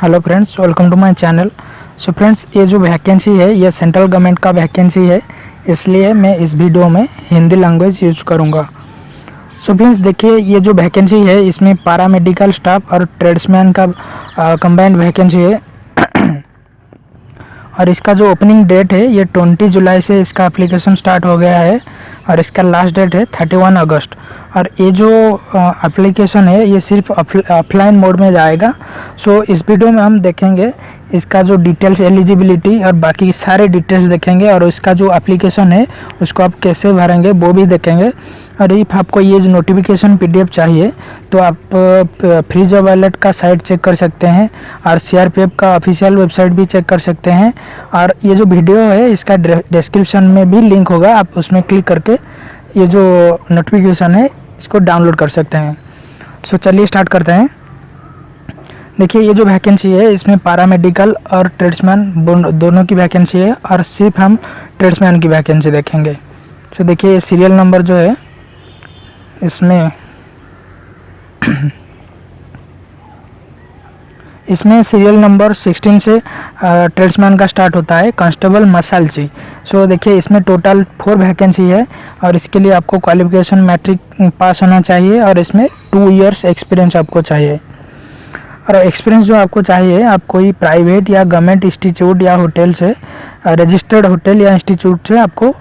Hello friends, welcome to my channel. So friends, ये जो vacancy है ये सेंट्रल गवर्नमेंट का वैकेंसी है, इसलिए मैं इस वीडियो में हिंदी लैंग्वेज यूज करूँगा। सो फ्रेंड्स देखिए, ये जो वैकेंसी है इसमें पैरामेडिकल स्टाफ और ट्रेड्समैन का कंबाइंड वैकेंसी है। और इसका जो ओपनिंग डेट है ये 20 जुलाई से इसका एप्लीकेशन स्टार्ट हो गया है और इसका लास्ट डेट है 31 अगस्त। और ये जो एप्लीकेशन है ये सिर्फ ऑफलाइन मोड में जाएगा। सो इस वीडियो में हम देखेंगे इसका जो डिटेल्स, एलिजिबिलिटी और बाकी सारे डिटेल्स देखेंगे, और इसका जो एप्लीकेशन है उसको आप कैसे भरेंगे वो भी देखेंगे। और इफ आपको ये जो नोटिफिकेशन पीडीएफ चाहिए तो आप फ्री जॉब अलर्ट का साइट चेक कर सकते हैं और सीआरपीएफ का ऑफिशियल वेबसाइट भी चेक कर सकते हैं। और ये जो वीडियो है इसका डिस्क्रिप्शन में भी लिंक होगा, आप उसमें क्लिक करके ये जो नोटिफिकेशन है इसको डाउनलोड कर सकते हैं। सो चलिए स्टार्ट करते हैं। देखिए, ये जो वैकेंसी है इसमें पैरामेडिकल और ट्रेड्समैन दोनों की वैकेंसी है, और सिर्फ हम ट्रेड्समैन की वैकेंसी देखेंगे। सो देखिए, ये सीरियल नंबर जो है इसमें सीरियल नंबर 16 से ट्रेड्समैन का स्टार्ट होता है, कांस्टेबल मसालची। सो देखिए, इसमें टोटल 4 वैकेंसी है और इसके लिए आपको क्वालिफिकेशन मैट्रिक पास होना चाहिए और इसमें 2 इयर्स एक्सपीरियंस आपको चाहिए। और एक्सपीरियंस जो आपको चाहिए, आप कोई प्राइवेट या गवर्नमेंट इंस्टीट्यूट या होटल से, रजिस्टर्ड होटल या इंस्टीट्यूट से आपको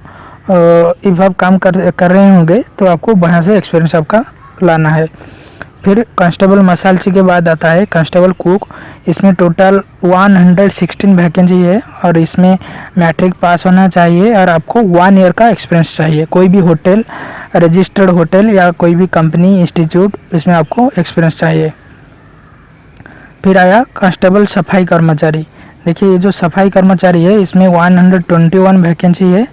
इफ आप काम कर रहे होंगे तो आपको वहाँ से एक्सपीरियंस आपका लाना है। फिर कांस्टेबल मसालची के बाद आता है कांस्टेबल कुक। इसमें टोटल 116 वैकेंसी है और इसमें मैट्रिक पास होना चाहिए और आपको 1 ईयर का एक्सपीरियंस चाहिए। कोई भी होटल, रजिस्टर्ड होटल या कोई भी कंपनी, इंस्टीट्यूट, इसमें आपको एक्सपीरियंस चाहिए। फिर आया कांस्टेबल सफाई कर्मचारी। देखिए, ये जो सफाई कर्मचारी है इसमें 121 वैकेंसी है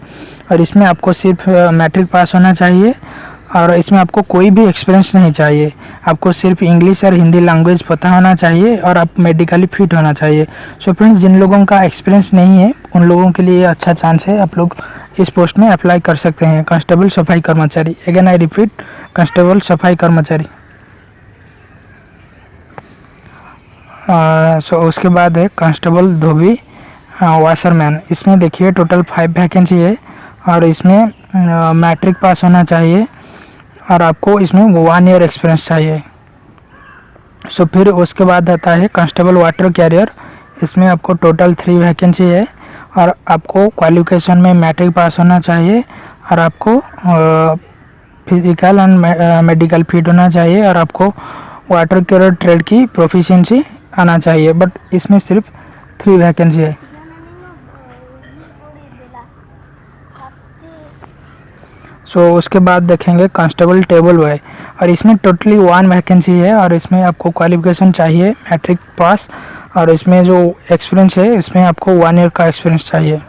और इसमें आपको सिर्फ मैट्रिक पास होना चाहिए और इसमें आपको कोई भी एक्सपीरियंस नहीं चाहिए। आपको सिर्फ इंग्लिश और हिंदी लैंग्वेज पता होना चाहिए और आप मेडिकली फिट होना चाहिए। सो फ्रेंड्स, जिन लोगों का एक्सपीरियंस नहीं है उन लोगों के लिए अच्छा चांस है, आप लोग इस पोस्ट में अप्लाई कर सकते हैं। कांस्टेबल सफाई कर्मचारी, अगेन आई रिपीट, कांस्टेबल सफाई कर्मचारी। सो उसके बाद है कांस्टेबल धोबी वाशरमैन। इसमें देखिए टोटल 5 वैकेंसी है और इसमें मैट्रिक पास होना चाहिए और आपको इसमें 1 ईयर एक्सपीरियंस चाहिए। सो फिर उसके बाद आता है कांस्टेबल वाटर कैरियर। इसमें आपको टोटल 3 वैकेंसी है और आपको क्वालिफिकेशन में मैट्रिक पास होना चाहिए और आपको फिजिकल एंड मेडिकल फिट होना चाहिए और आपको वाटर कैरियर ट्रेड की प्रोफिशिएंसी आना चाहिए। बट इसमें सिर्फ 3 वैकेंसी है। सो उसके बाद देखेंगे कांस्टेबल टेबल बॉय, और इसमें टोटली 1 वैकेंसी है और इसमें आपको क्वालिफिकेशन चाहिए मैट्रिक पास और इसमें जो एक्सपीरियंस है इसमें आपको 1 ईयर का एक्सपीरियंस चाहिए।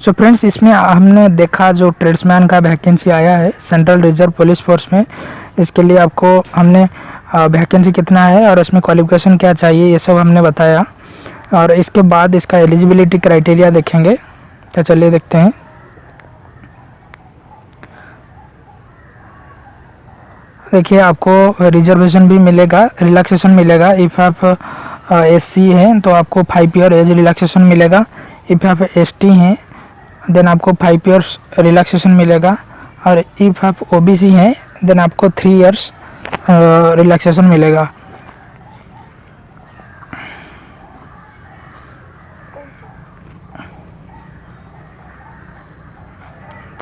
सो फ्रेंड्स, इसमें हमने देखा जो ट्रेड्समैन का वैकेंसी आया है सेंट्रल रिजर्व पुलिस फोर्स में, इसके लिए आपको हमने वैकेंसी कितना है और इसमें क्वालिफिकेशन क्या चाहिए ये सब हमने बताया। और इसके बाद इसका एलिजिबिलिटी क्राइटेरिया देखेंगे, तो चलिए देखते हैं। देखिए, आपको रिजर्वेशन भी मिलेगा, रिलैक्सेशन मिलेगा। इफ़ आप एससी हैं तो आपको 5 ईयर एज रिलैक्सेशन मिलेगा। इफ़ आप एसटी हैं देन आपको 5 ईयर्स रिलैक्सेशन मिलेगा, और इफ़ आप ओबीसी हैं देन आपको 3 ईयर्स रिलैक्सेशन मिलेगा।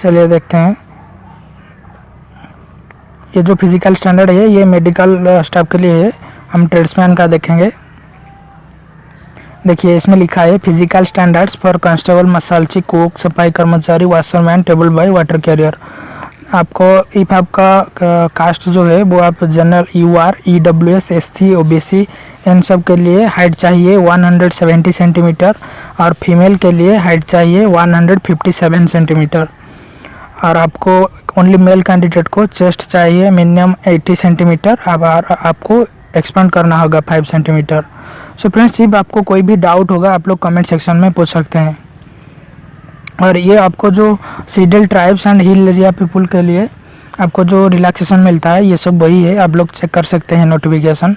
चलिए देखते हैं। ये जो फिजिकल स्टैंडर्ड है ये मेडिकल स्टाफ के लिए है, हम ट्रेड्समैन का देखेंगे। देखिए, इसमें लिखा है फिजिकल स्टैंडर्ड्स फॉर कांस्टेबल मसालची कुक सफाई कर्मचारी washerman table boy water carrier. आपको इफ आपका कास्ट जो है वो आप general UR, EWS, SC, OBC इन सब के लिए हाइट चाहिए 170 सेंटीमीटर और फीमेल के लिए हाइट चाहिए 157 सेंटीमीटर। और आपको ओनली मेल कैंडिडेट को चेस्ट चाहिए मिनिमम 80 सेंटीमीटर, अब आपको एक्सपेंड करना होगा 5 सेंटीमीटर। सो फ्रेंड्स, इफ आपको कोई भी डाउट होगा आप लोग कमेंट सेक्शन में पूछ सकते हैं। और ये आपको जो Seidel tribes and hill area people के लिए आपको जो रिलैक्सेशन मिलता है ये सब वही है, आप लोग चेक कर सकते हैं नोटिफिकेशन।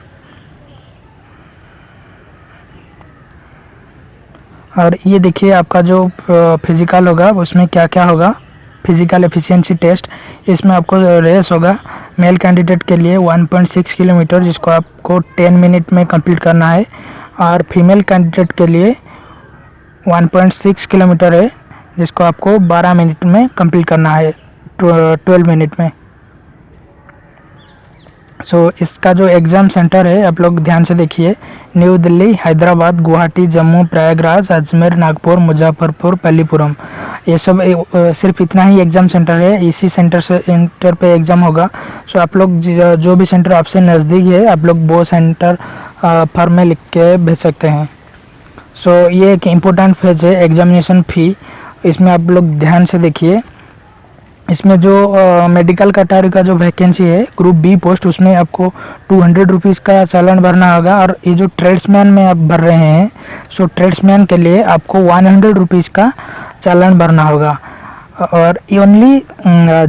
और ये देखिए आपका जो फिजिकल होगा उसमें क्या क्या होगा। फिजिकल एफिशिएंसी टेस्ट, इसमें आपको रेस होगा मेल कैंडिडेट के लिए 1.6 किलोमीटर, जिसको आपको 10 मिनट में कंप्लीट करना है। और फीमेल कैंडिडेट के लिए 1.6 किलोमीटर है, जिसको आपको 12 मिनट में कंप्लीट करना है, 12 मिनट में। इसका जो एग्ज़ाम सेंटर है आप लोग ध्यान से देखिए, न्यू दिल्ली, हैदराबाद, गुवाहाटी, जम्मू, प्रयागराज, अजमेर, नागपुर, मुजफ्फरपुर, पल्लीपुरम, ये सब सिर्फ इतना ही एग्ज़ाम सेंटर है। इसी सेंटर पे एग्ज़ाम होगा। आप लोग जो भी सेंटर आपसे नज़दीक है आप लोग वो सेंटर फॉर्म में लिख के भेज सकते हैं। ये एक इम्पोर्टेंट फेज है एग्जामिनेशन फ़ी, इसमें आप लोग ध्यान से देखिए। इसमें जो मेडिकल कैटेगरी का जो वैकेंसी है ग्रुप बी पोस्ट, उसमें आपको 200 रुपीज़ का चालान भरना होगा। और ये जो ट्रेड्समैन में आप भर रहे हैं, ट्रेड्समैन के लिए आपको 100 रुपीज़ का चालान भरना होगा। और ओनली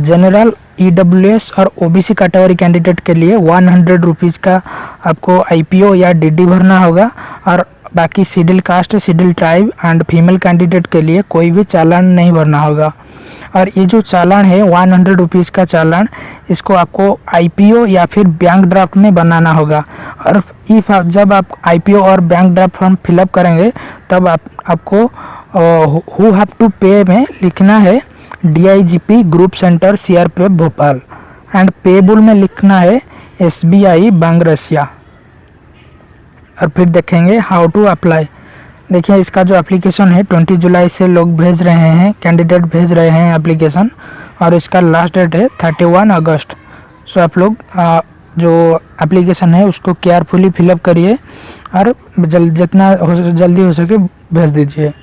जनरल, EWS और OBC कैटेगरी कैंडिडेट के लिए 100 रुपीज़ का आपको IPO या DD भरना होगा। और बाकी schedule caste, schedule tribe and female candidate के लिए कोई भी चालान नहीं भरना होगा। और ये जो चालान है 100 रुपीज़ का चालान, इसको आपको IPO या फिर बैंक ड्राफ्ट में बनाना होगा। और जब आप IPO और बैंक ड्राफ्ट फॉर्म फिलअप करेंगे तब आपको हु हैव टू पे में लिखना है DIGP group centre CRPF Bhopal, and payable में लिखना है SBI बैंक रसिया। और फिर देखेंगे हाउ टू अप्लाई। देखिए इसका जो एप्लीकेशन है 20 जुलाई से लोग भेज रहे हैं, कैंडिडेट भेज रहे हैं एप्लीकेशन, और इसका लास्ट डेट है 31 अगस्त। आप लोग जो एप्लीकेशन है उसको केयरफुली फिलअप करिए और जितना जल्दी हो सके भेज दीजिए।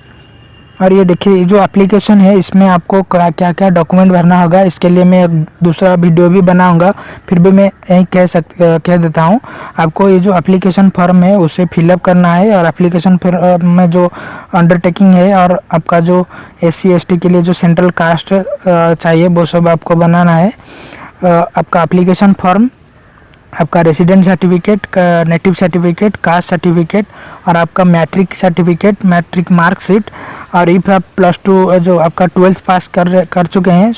और ये देखिए जो एप्लीकेशन है इसमें आपको क्या क्या डॉक्यूमेंट भरना होगा, इसके लिए मैं एक दूसरा वीडियो भी बनाऊंगा, फिर भी मैं यही कह देता हूँ। आपको ये जो एप्लीकेशन फॉर्म है उसे फिलअप करना है, और एप्लीकेशन फॉर्म में जो अंडरटेकिंग है और आपका जो SC ST के लिए जो सेंट्रल कास्ट चाहिए वो सब आपको बनाना है। आपका एप्लीकेशन फॉर्म, आपका resident certificate, native certificate, caste certificate, और आपका मैट्रिक सर्टिफिकेट, मैट्रिक मार्कशीट। और इफ आप +2 जो आपका 12th पास कर चुके हैं,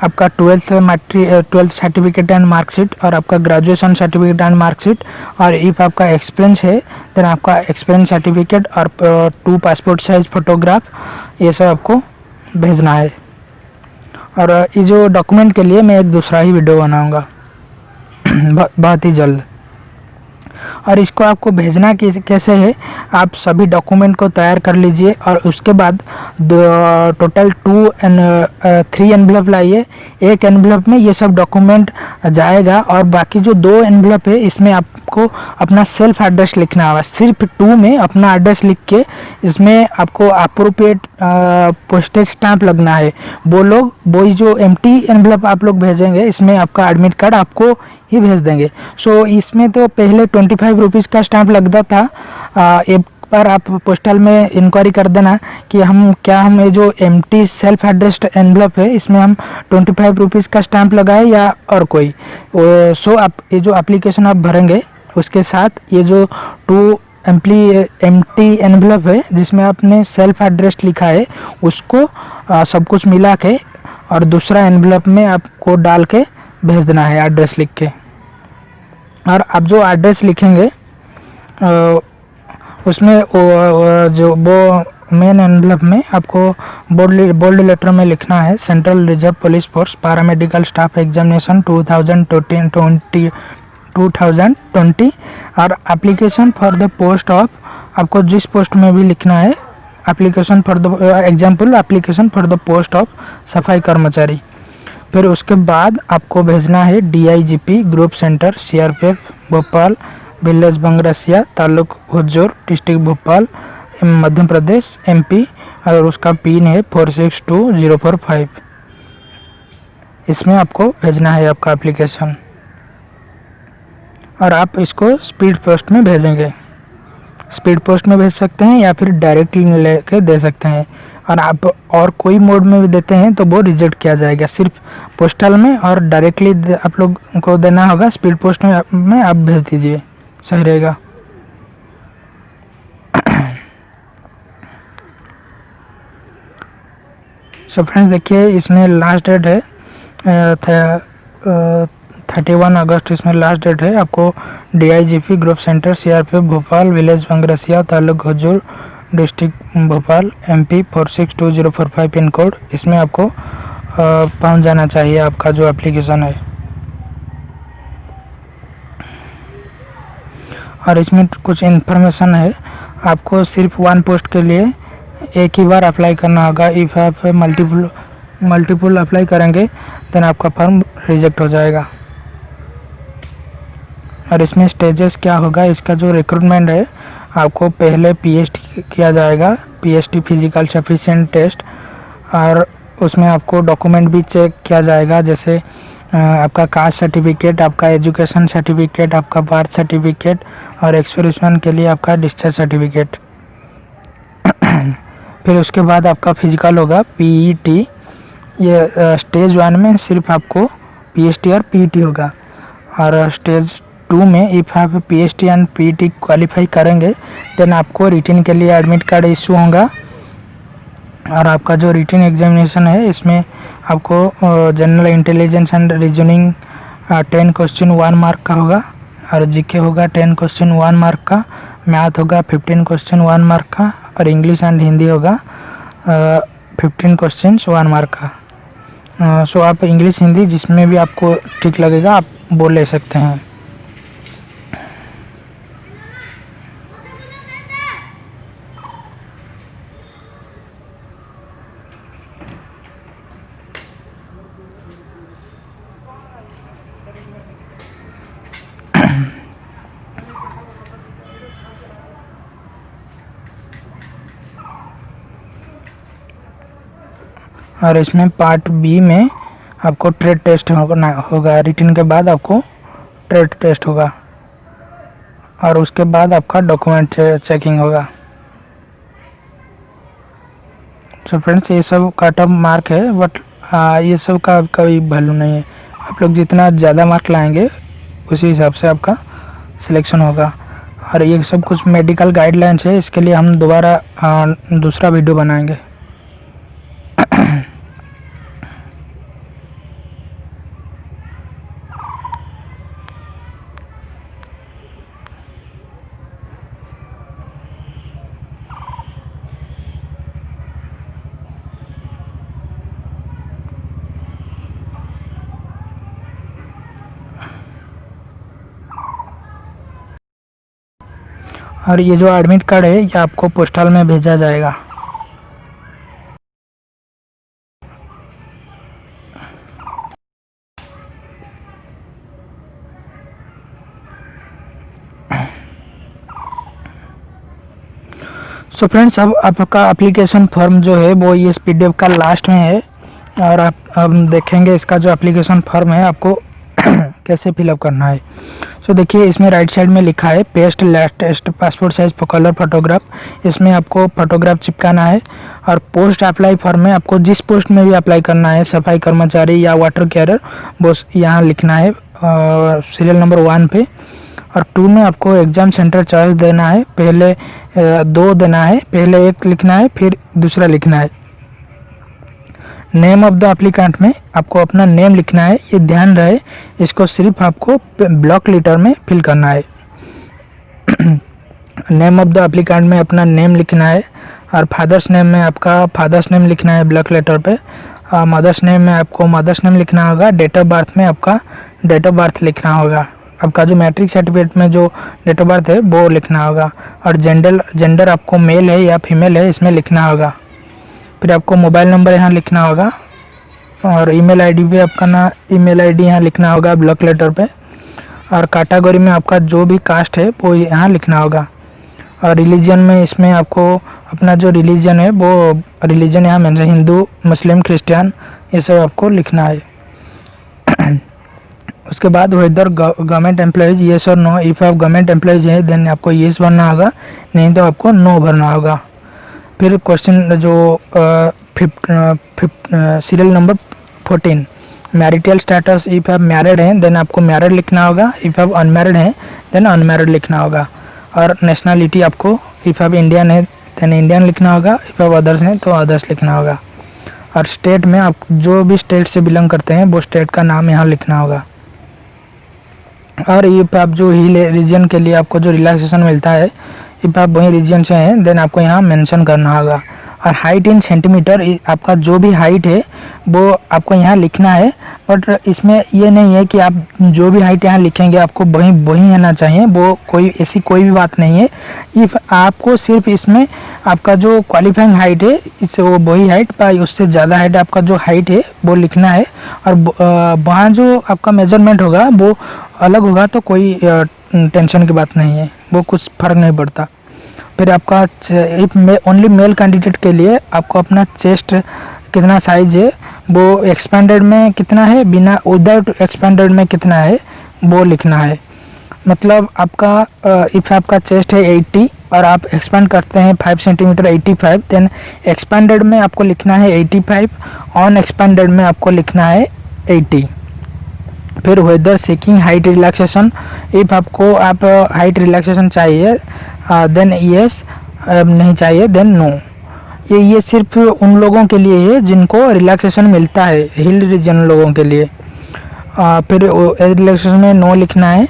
आपका 12th सर्टिफिकेट एंड मार्कशीट, और आपका ग्रेजुएशन सर्टिफिकेट एंड मार्कशीट। और इफ आपका एक्सपीरियंस है देन आपका एक्सपीरियंस सर्टिफिकेट और 2 पासपोर्ट साइज फोटोग्राफ, ये सब आपको भेजना है। और ये जो डॉक्यूमेंट के लिए मैं एक दूसरा ही वीडियो बनाऊँगा बहुत ही जल्द। और इसको आपको भेजना कैसे है, आप सभी डॉक्यूमेंट को तैयार कर लीजिए और उसके बाद टोटल 3 एनवलप लाइए। एक एनवलप में ये सब डॉक्यूमेंट जाएगा, और बाकी जो 2 एनवलप है इसमें आपको अपना सेल्फ एड्रेस लिखना होगा। सिर्फ 2 में अपना एड्रेस लिख के इसमें आपको अप्रोप्रिएट पोस्टेज स्टैंप लगना है। वो जो एम्प्टी एनवलप आप लोग भेजेंगे इसमें आपका एडमिट कार्ड आपको ही भेज देंगे। इसमें तो पहले 25 रुपीज़ का स्टैंप लगता था। एक बार आप पोस्टल में इंक्वायरी कर देना कि हम ये जो एम्प्टी सेल्फ एड्रेस्ड एनवलप है इसमें हम 25 रुपीज़ का स्टैंप लगाए या और कोई। आप ये जो एप्लीकेशन आप भरेंगे उसके साथ ये जो 2 एम्प्टी एनवलप है जिसमें आपने सेल्फ एड्रेस लिखा है उसको सब कुछ मिला के और दूसरा एनवलप में आपको डाल के भेज देना है एड्रेस लिख के। और आप जो एड्रेस लिखेंगे उसमें जो वो मेन एनवलप में आपको बोल्ड लेटर में लिखना है central reserve police force paramedical staff examination 2020 और application for the post of, आपको जिस पोस्ट में भी लिखना है application for the example application for the post of सफाई कर्मचारी। फिर उसके बाद आपको भेजना है DIGP group centre CRPF Bhopal, village Bangrasia, taluk Huzur, district Bhopal, Madhya Pradesh MP, और उसका पिन है 462045। इसमें आपको भेजना है आपका एप्लीकेशन, और आप इसको स्पीड पोस्ट में भेजेंगे। स्पीड पोस्ट में भेज सकते हैं या फिर डायरेक्टली लेके दे सकते हैं। और आप और कोई मोड में भी देते हैं तो वो रिजेक्ट किया जाएगा। सिर्फ पोस्टल में और डायरेक्टली आप लोग को देना होगा, स्पीड पोस्ट में आप भेज दीजिए, सही रहेगा। सो फ्रेंड्स देखिए इसमें लास्ट डेट है 31 अगस्त इसमें लास्ट डेट है। आपको DIGP group centre CRPF Bhopal village Bangrasia taluk Huzur district Bhopal MP 462045 pin code, इसमें आपको पहुंच जाना चाहिए आपका जो एप्लीकेशन है। और इसमें कुछ इन्फॉर्मेशन है, आपको सिर्फ 1 पोस्ट के लिए एक ही बार अप्लाई करना होगा। इफ़ आप मल्टीपल अप्लाई करेंगे देन आपका फॉर्म रिजेक्ट हो जाएगा। और इसमें स्टेजेस क्या होगा, इसका जो रिक्रूटमेंट है आपको पहले PST किया जाएगा, PST फिजिकल सफिशिएंट टेस्ट, और उसमें आपको डॉक्यूमेंट भी चेक किया जाएगा, जैसे आपका कास्ट सर्टिफिकेट, आपका एजुकेशन सर्टिफिकेट, आपका बर्थ सर्टिफिकेट और एक्सपीरियंस के लिए आपका डिस्चार्ज सर्टिफिकेट। फिर उसके बाद आपका फिजिकल होगा PET। ये स्टेज 1 में सिर्फ आपको PST और PET होगा, और स्टेज 2 में इफ़ आप PST एंड PET क्वालिफाई करेंगे देन आपको रिटन के लिए एडमिट कार्ड इशू होगा। और आपका जो रिटन एग्जामिनेशन है इसमें आपको general intelligence and reasoning 10 question 1 mark का होगा, और GK होगा 10 क्वेश्चन 1 मार्क का, मैथ होगा 15 क्वेश्चन 1 मार्क का, और इंग्लिश एंड हिंदी होगा 15 क्वेश्चन 1 मार्क का। सो आप इंग्लिश हिंदी जिसमें भी आपको ठीक लगेगा आप बोल ले सकते हैं। और इसमें पार्ट B में आपको ट्रेड टेस्ट होगा, रिटन के बाद आपको ट्रेड टेस्ट होगा, और उसके बाद आपका डॉक्यूमेंट चेकिंग होगा। सो फ्रेंड्स ये सब कट ऑफ मार्क है, बट ये सब का कोई वैल्यू नहीं है। आप लोग जितना ज़्यादा मार्क लाएंगे उसी हिसाब से आपका सिलेक्शन होगा। और ये सब कुछ मेडिकल गाइडलाइंस है, इसके लिए हम दोबारा दूसरा वीडियो बनाएंगे। और ये जो एडमिट कार्ड है ये आपको पोस्टल में भेजा जाएगा। सो फ्रेंड्स अब आपका एप्लीकेशन फॉर्म जो है वो ये PDF का लास्ट में है, और आप हम देखेंगे इसका जो एप्लीकेशन फॉर्म है आपको कैसे फिलअप करना है। सो देखिए इसमें राइट साइड में लिखा है paste latest passport size colour photograph, इसमें आपको फोटोग्राफ चिपकाना है। और पोस्ट अप्लाई फॉर्म में आपको जिस पोस्ट में भी अप्लाई करना है, सफाई कर्मचारी या वाटर कैरियर, वो यहाँ लिखना है सीरियल नंबर 1 पे। और 2 में आपको एग्ज़ाम सेंटर चॉइस देना है, पहले 2 देना है, पहले 1 लिखना है फिर दूसरा लिखना है। नेम ऑफ द एप्लीकेंट में आपको अपना नेम लिखना है, ये ध्यान रहे इसको सिर्फ आपको ब्लॉक लेटर में फिल करना है। नेम ऑफ द एप्लीकेंट में अपना नेम लिखना है, और फादर्स नेम में आपका फादर्स नेम लिखना है ब्लॉक लेटर पे। मदर्स नेम में आपको मदर्स नेम लिखना होगा, डेट ऑफ बर्थ में आपका डेट ऑफ बर्थ लिखना होगा, आपका जो मैट्रिक सर्टिफिकेट में जो डेट ऑफ बर्थ है वो लिखना होगा। और जेंडर आपको मेल है या फीमेल है इसमें लिखना होगा। फिर आपको मोबाइल नंबर यहाँ लिखना होगा, और ईमेल आईडी पे आपका ईमेल आईडी यहाँ लिखना होगा ब्लॉक लेटर पे। और कैटेगरी में आपका जो भी कास्ट है वो यहाँ लिखना होगा। और रिलीजन में इसमें आपको अपना जो रिलीजन है वो रिलीजन यहाँ मिल रहा है, हिंदू मुस्लिम क्रिश्चियन, ये सब आपको लिखना है। उसके बाद वेदर गवर्नमेंट एम्प्लॉयज़ येस और नो, इफ़ आप गवर्नमेंट एम्प्लॉयज़ हैं देन आपको येस भरना होगा, नहीं तो आपको नो भरना होगा। फिर क्वेश्चन जो serial number 14 marital status, if आप मैरिड हैं देन आपको मैरिड लिखना होगा, इफ़ आप अनमैरिड हैं देन अनमैरिड लिखना होगा। और नेशनलिटी आपको इफ़ आप इंडियन है देन इंडियन लिखना होगा, इफ़ आप अदर्स हैं तो अदर्स लिखना होगा। और स्टेट में आप जो भी स्टेट से बिलोंग करते हैं वो स्टेट का नाम यहाँ लिखना होगा। और ये पे आप जो हिल रीजन के लिए आपको जो रिलैक्सेशन मिलता है, ये पे आप वही रीजन से हैं देन आपको यहाँ मेंशन करना होगा। और हाइट इन सेंटीमीटर, आपका जो भी हाइट है वो आपको यहाँ लिखना है। बट इसमें ये नहीं है कि आप जो भी हाइट यहाँ लिखेंगे आपको वही वही आना चाहिए, वो कोई ऐसी कोई भी बात नहीं है। इफ आपको सिर्फ इसमें आपका जो क्वालिफाइंग हाइट है इससे वो वही हाइट पर उससे ज़्यादा हाइट आपका जो हाइट है वो लिखना है। और वहाँ जो आपका मेजरमेंट होगा वो अलग होगा तो कोई टेंशन की बात नहीं है, वो कुछ फ़र्क नहीं पड़ता। फिर आपका ओनली मेल कैंडिडेट के लिए आपको अपना चेस्ट कितना साइज है वो एक्सपेंडेड में कितना है, बिना विदाउट एक्सपेंडेड में कितना है वो लिखना है। मतलब आपका इफ आपका चेस्ट है 80 और आप एक्सपेंड करते हैं 5 सेंटीमीटर 85, देन एक्सपेंडेड में आपको लिखना है 85, ऑन एक्सपेंडेड में आपको लिखना है 80। फिर whether seeking height relaxation, if आपको आप हाइट रिलैक्सेशन चाहिए देन येस, नहीं चाहिए देन नो। ये सिर्फ उन लोगों के लिए है जिनको रिलैक्सेशन मिलता है, हिल रीजन लोगों के लिए। फिर एज रिलैक्सेशन में नो लिखना है।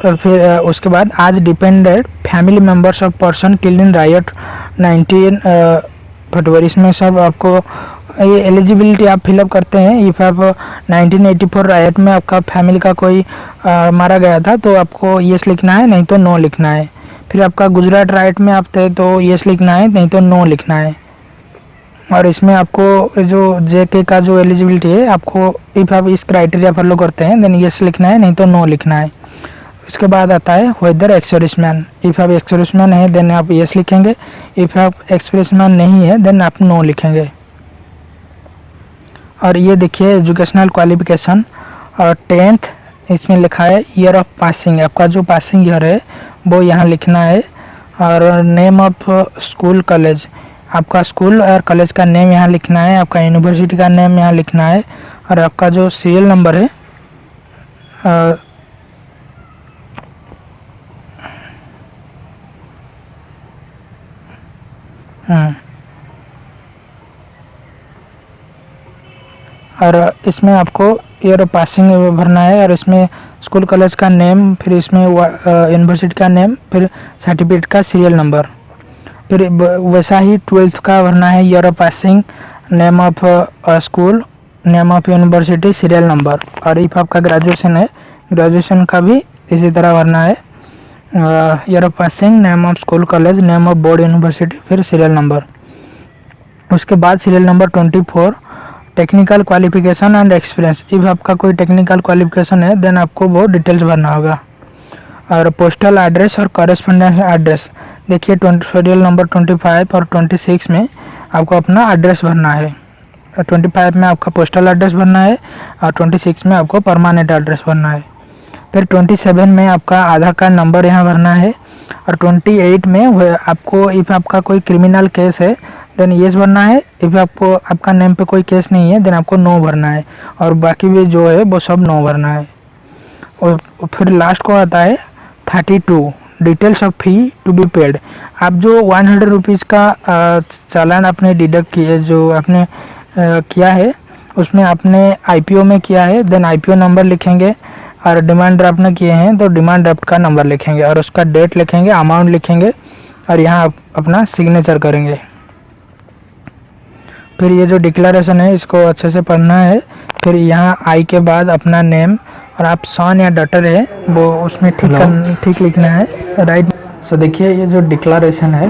और फिर उसके बाद आज dependent family members of person killed in riot 19 फरवरी, इसमें सब आपको ये एलिजिबिलिटी आप फिलअप करते हैं। इफ़ आप 1984 रायट में आपका फैमिली का कोई मारा गया था तो आपको येस लिखना है, नहीं तो नो लिखना है। फिर आपका गुजरात राइट में आप थे तो येस लिखना है, नहीं तो नो लिखना है। और इसमें आपको जो जेके का जो एलिजिबिलिटी है, आपको इफ़ आप इस क्राइटेरिया फॉलो करते हैं देन येस लिखना है, नहीं तो नो लिखना है। उसके बाद आता है वेदर एक्सर्विसमैन, इफ़ आप एक्सर्विसमैन है देन आप येस लिखेंगे, इफ़ आप एक्सर्विसमैन नहीं है देन आप नो लिखेंगे। और ये देखिए एजुकेशनल क्वालिफिकेशन और 10th इसमें लिखा है ईयर ऑफ पासिंग, आपका जो पासिंग ईयर है वो यहाँ लिखना है। और नेम ऑफ स्कूल कॉलेज, आपका स्कूल और कॉलेज का नेम यहाँ लिखना है, आपका यूनिवर्सिटी का नेम यहाँ लिखना है। और आपका जो सीरियल नंबर है और इसमें आपको ईयर ऑफ पासिंग भरना है। और इसमें स्कूल कॉलेज का नेम, फिर इसमें यूनिवर्सिटी का नेम, फिर सर्टिफिकेट का सीरियल नंबर। फिर वैसा ही 12th का भरना है, year of passing, name of school, name of university, serial number. और इफ आपका ग्रेजुएशन है, ग्रेजुएशन का भी इसी तरह भरना है, year of passing, name of school college, name of board university, फिर सीरियल नंबर। उसके बाद serial number 24 technical qualification and experience, if आपका कोई टेक्निकल क्वालिफिकेशन है देन आपको वो डिटेल्स भरना होगा। और पोस्टल एड्रेस और कॉरेस्पोंडेंस एड्रेस, देखिए सीरियल नंबर 25 और 26 में आपको अपना एड्रेस भरना है। 25 में आपका पोस्टल एड्रेस भरना है और 26 में आपको परमानेंट एड्रेस भरना है। फिर 27 में आपका आधार कार्ड नंबर यहाँ भरना है। और 28 में आपको इफ़ आपका कोई क्रिमिनल केस है देन येस भरना है, इफ़ आपको आपका नेम पे कोई केस नहीं है देन आपको नो भरना है। और बाकी भी जो है वो सब नो भरना है। और फिर लास्ट को आता है 32 details of fee to be paid, आप जो 100 रुपीज़ का चालान आपने डिडक्ट किया, जो आपने किया है उसमें आपने आईपीओ में किया है देन आईपीओ नंबर लिखेंगे। और डिमांड ड्राफ्ट में किए हैं तो डिमांड ड्राफ्ट का नंबर लिखेंगे और उसका डेट लिखेंगे, अमाउंट लिखेंगे और यहाँ आप अपना सिग्नेचर करेंगे। फिर ये जो डिक्लेरेशन है इसको अच्छे से पढ़ना है। फिर यहाँ आई के बाद अपना नेम और आप सन या डॉटर है वो उसमें ठीक लिखना है, राइट। सो देखिए ये जो डिक्लेरेशन है,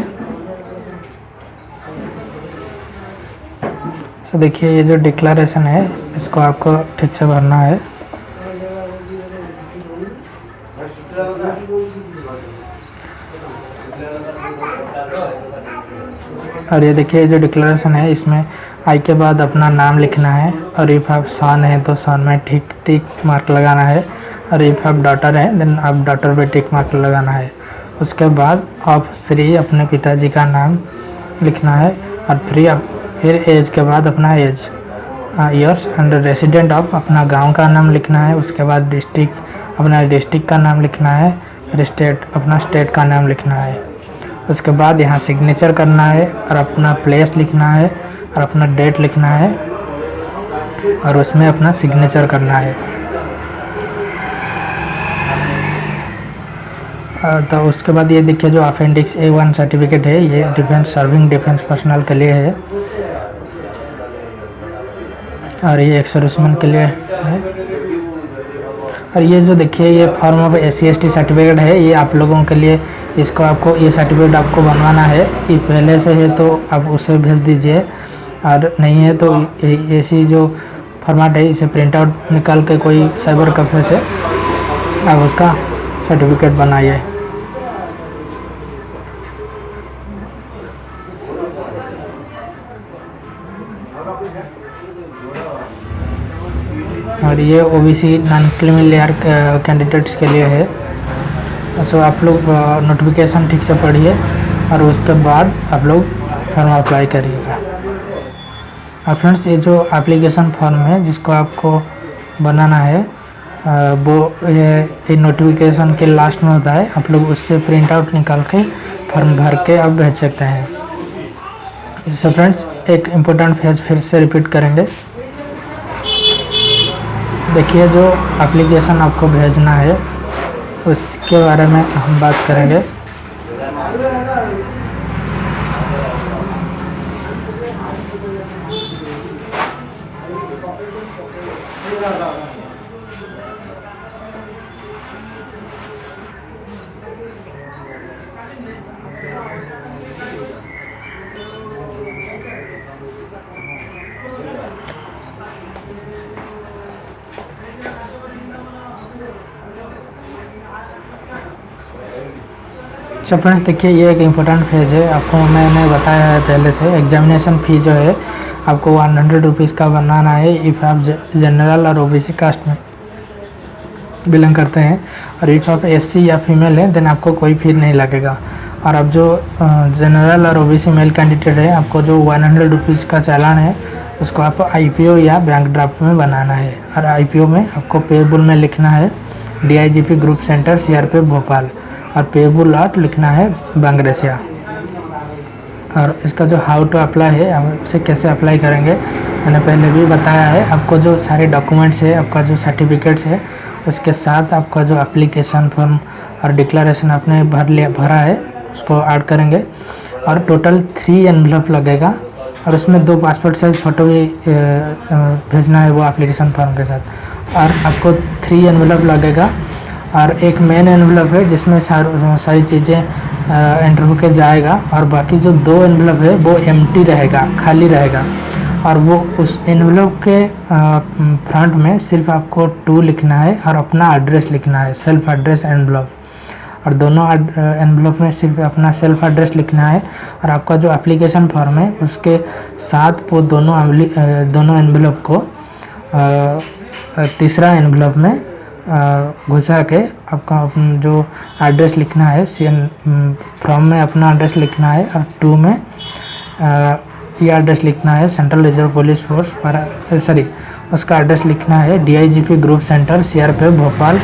देखिए ये जो डिक्लेरेशन है इसको आपको ठीक से भरना है। और ये देखिए जो डिक्लेरेशन है इसमें आई के बाद अपना नाम लिखना है। और इफ़ आप सन है तो सन में टिक मार्क लगाना है। और इफ़ आप डॉटर है देन आप डॉटर पे टिक मार्क लगाना है। उसके बाद आप श्री अपने पिताजी का नाम लिखना है। और फिर एज के बाद अपना age, years and resident of अपना गांव का नाम लिखना है। उसके बाद डिस्ट्रिक्ट, अपना डिस्ट्रिक्ट का नाम लिखना है। फिर स्टेट, अपना स्टेट का नाम लिखना है। उसके बाद यहाँ सिग्नेचर करना है और अपना प्लेस लिखना है और अपना डेट लिखना है और उसमें अपना सिग्नेचर करना है। तो उसके बाद ये देखिए जो अपेंडिक्स A1 सर्टिफिकेट है, ये सर्विंग डिफेंस पर्सनल के लिए है और ये एक्स सर्विसमैन के लिए है। और ये जो देखिए ये फॉर्म ऑफ SC/ST सर्टिफिकेट है, ये आप लोगों के लिए, इसको आपको ये सर्टिफिकेट आपको बनवाना है। ये पहले से है तो आप उसे भेज दीजिए, और नहीं है तो ऐसी जो फॉर्मेट है इसे प्रिंट आउट निकाल के कोई साइबर कैफे से आप उसका सर्टिफिकेट बनाइए। और ये OBC non creamy layer candidates के लिए है। सो आप लोग नोटिफिकेशन ठीक से पढ़िए और उसके बाद आप लोग फॉर्म अप्लाई करिएगा। और फ्रेंड्स, ये जो एप्लीकेशन फॉर्म है जिसको आपको बनाना है वो ये नोटिफिकेशन के लास्ट में होता है। आप लोग उससे प्रिंट आउट निकाल के फॉर्म भर के आप भेज सकते हैं। सो फ्रेंड्स, एक इम्पोर्टेंट फेज फिर से रिपीट करेंगे। देखिए जो एप्लीकेशन आपको भेजना है उसके बारे में हम बात करेंगे। तो फ्रेंड्स देखिए ये एक इम्पोर्टेंट फेज है। आपको मैंने बताया है पहले से, एग्जामिनेशन फ़ी जो है आपको 100 रुपीज़ का बनाना है इफ़ आप जनरल और OBC कास्ट में बिलोंग करते हैं। और इफ़ आप SC या फीमेल है देन आपको कोई फी नहीं लगेगा। और अब जो जनरल और OBC मेल कैंडिडेट है, आपको जो 100 रुपीज़ का चालान है उसको आपको IPO या बैंक ड्राफ्ट में बनाना है। और IPO में आपको पेबुल में लिखना है DIGP group centre CRP Bhopal, और पेबुल आर्ट लिखना है बांग्रेसिया। और इसका जो हाउ टू अप्लाई है, हम इसे कैसे अप्लाई करेंगे मैंने पहले भी बताया है। आपको जो सारे डॉक्यूमेंट्स है, आपका जो सर्टिफिकेट्स है, उसके साथ आपका जो एप्लीकेशन फॉर्म और डिक्लेरेशन आपने भरा है उसको ऐड करेंगे। और टोटल 3 एनवलप लगेगा और उसमें 2 पासपोर्ट साइज फ़ोटो भी भेजना है वो एप्लीकेशन फॉर्म के साथ। और आपको 3 एनवलप लगेगा और एक मेन एनवलप है जिसमें सारी चीज़ें इंटरव्यू के जाएगा, और बाकी जो 2 एनवलप है वो एम्प्टी रहेगा, खाली रहेगा। और वो उस एनवलप के फ्रंट में सिर्फ आपको टू लिखना है और अपना एड्रेस लिखना है, सेल्फ एड्रेस एनवलप। और दोनों एनवलप में सिर्फ अपना सेल्फ एड्रेस लिखना है। और आपका जो एप्लीकेशन फॉर्म है उसके साथ वो दोनों एनवलप को तीसरा एनवलप में घुसा के आपका जो एड्रेस लिखना है, फ्रॉम में अपना एड्रेस लिखना है और 2 में ये एड्रेस लिखना है सेंट्रल रिजर्व पुलिस फोर्स उसका एड्रेस लिखना है DIGP group centre CRP Bhopal,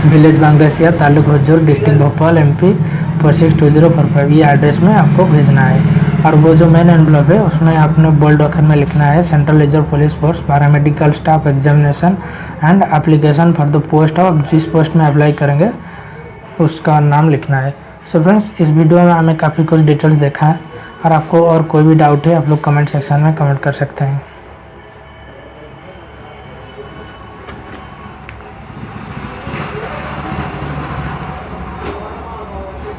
village Bangrasia, taluk Huzur, district Bhopal, MP 462045। ये एड्रेस में आपको भेजना है। और वो जो मेन एनवलप है उसमें आपने बोल्ड अक्षर में लिखना है central reserve police force paramedical staff examination and application for the post of, जिस पोस्ट में अप्लाई करेंगे उसका नाम लिखना है। सो फ्रेंड्स, इस वीडियो में हमें काफ़ी कुछ डिटेल्स देखा है, और आपको और कोई भी डाउट है आप लोग कमेंट सेक्शन में कमेंट कर सकते हैं।